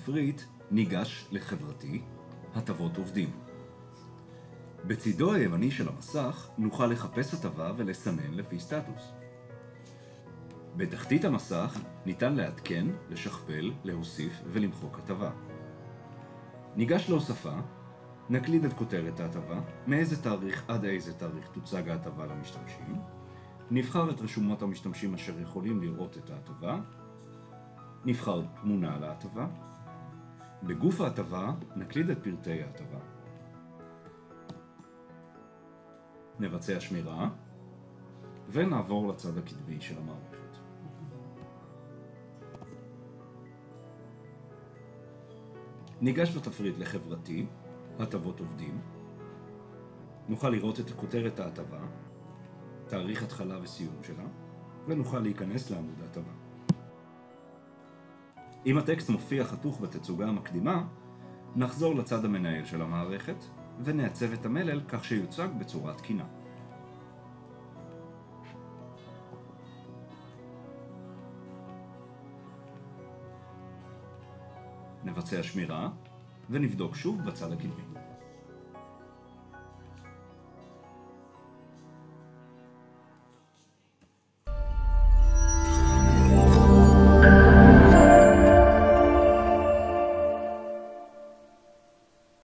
בתפריט ניגש לחברתי, הטבות עובדים. בצידו הימני של המסך נוכל לחפש הטבה ולסמן לפי סטטוס. בתחתית המסך ניתן לעדכן, לשכפל, להוסיף ולמחוק הטבה. ניגש להוספה, נקליד את כותרת ההטבה, מאיזה תאריך עד איזה תאריך תוצג ההטבה למשתמשים, נבחר את רשומות המשתמשים אשר יכולים לראות את ההטבה, נבחר תמונה להטבה, בגוף ההטבה נקליד את פרטי ההטבה, נבצע שמירה ונעבור לצד הקדמי של המערכת. ניגש בתפריט לחברתי, הטבות עובדים, נוכל לראות את כותרת ההטבה, תאריך התחלה וסיום שלה, ונוכל להיכנס לעמוד ההטבה. אם הטקסט מופיע חתוך בתצוגה המקדימה, נחזור לצד המנהל של המערכת ונעצב את המלל כך שיוצג בצורה תקינה. נבצע שמירה ונבדוק שוב בצד הקדמי.